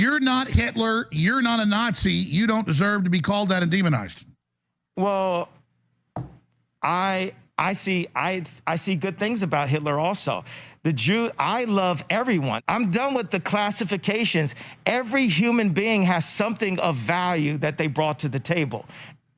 you're not Hitler, you're not a Nazi, you don't deserve to be called that and demonized. Well, I see good things about Hitler also. The Jew, I love everyone. I'm done with the classifications. Every human being has something of value that they brought to the table,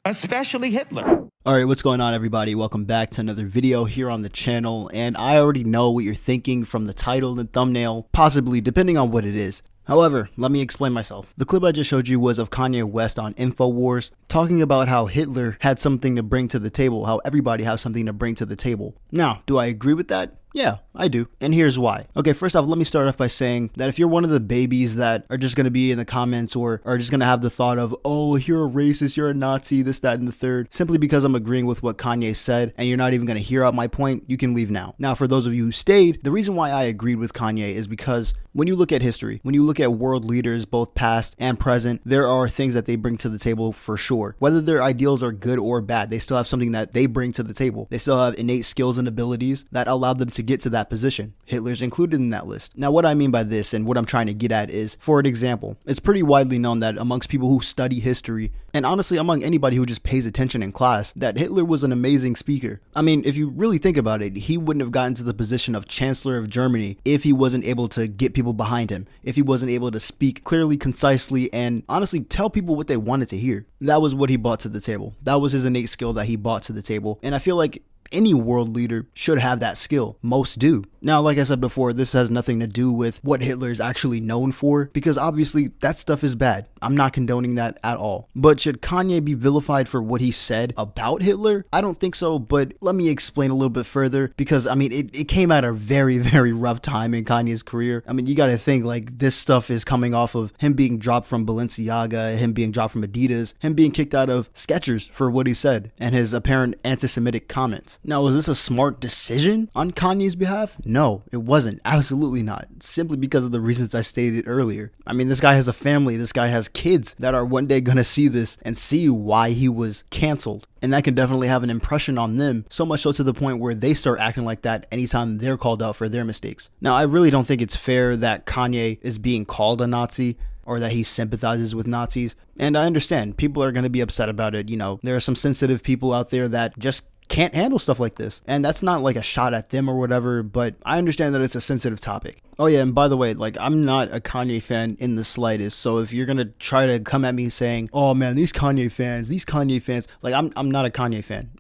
especially Hitler. Alright, what's going on, everybody? Welcome back to another video here on the channel, and I already know what you're thinking from the title and thumbnail, possibly, depending on what it is. However, let me explain myself. The clip I just showed you was of Kanye West on Infowars, talking about how Hitler had something to bring to the table, how everybody has something to bring to the table. Now, do I agree with that? Yeah, I do. And here's why. Okay, first off, let me start off by saying that if you're one of the babies that are just going to be in the comments or are just going to have the thought of, oh, you're a racist, you're a Nazi, this, that, and the third, simply because I'm agreeing with what Kanye said and you're not even going to hear out my point, you can leave now. Now, for those of you who stayed, the reason why I agreed with Kanye is because when you look at history, when you look at world leaders, both past and present, there are things that they bring to the table for sure. Whether their ideals are good or bad, they still have something that they bring to the table. They still have innate skills and abilities that allow them to get to that position. Hitler's included in that list. Now, what I mean by this and what I'm trying to get at is, for an example, it's pretty widely known that amongst people who study history, and honestly among anybody who just pays attention in class, that Hitler was an amazing speaker. I mean, if you really think about it, he wouldn't have gotten to the position of Chancellor of Germany if he wasn't able to get people behind him, if he wasn't able to speak clearly, concisely, and honestly tell people what they wanted to hear. That was what he brought to the table. That was his innate skill that he brought to the table. And I feel like any world leader should have that skill. Most do. Now, like I said before, this has nothing to do with what Hitler is actually known for, because obviously that stuff is bad. I'm not condoning that at all. But should Kanye be vilified for what he said about Hitler? I don't think so, but let me explain a little bit further, because I mean, it came at a very, very rough time in Kanye's career. I mean, you gotta think, like, this stuff is coming off of him being dropped from Balenciaga, him being dropped from Adidas, him being kicked out of Skechers for what he said, and his apparent anti-Semitic comments. Now, was this a smart decision on Kanye's behalf? No, it wasn't. Absolutely not. Simply because of the reasons I stated earlier. I mean, this guy has a family. This guy has kids that are one day gonna see this and see why he was canceled. And that can definitely have an impression on them, so much so to the point where they start acting like that anytime they're called out for their mistakes. Now, I really don't think it's fair that Kanye is being called a Nazi, or that he sympathizes with Nazis. And I understand people are going to be upset about it. You know, there are some sensitive people out there that just can't handle stuff like this. And that's not like a shot at them or whatever, but I understand that it's a sensitive topic. Oh yeah, and by the way, like, I'm not a Kanye fan in the slightest. So if you're gonna try to come at me saying, oh man, these Kanye fans, like, I'm not a Kanye fan.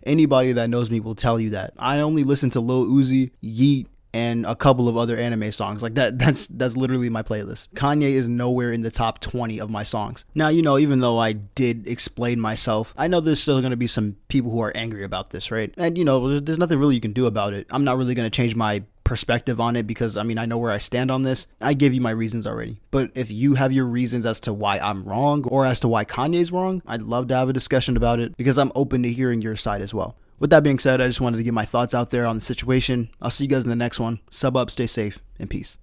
Anybody that knows me will tell you that. I only listen to Lil Uzi, Yeet, and a couple of other anime songs. Like, that's literally my playlist. Kanye is nowhere in the top 20 of my songs. Now, you know, even though I did explain myself, I know there's still going to be some people who are angry about this, right? And, you know, there's nothing really you can do about it. I'm not really going to change my perspective on it, because I mean, I know where I stand on this. I gave you my reasons already. But if you have your reasons as to why I'm wrong, or as to why Kanye's wrong, I'd love to have a discussion about it, because I'm open to hearing your side as well. With that being said, I just wanted to get my thoughts out there on the situation. I'll see you guys in the next one. Sub up, stay safe, and peace.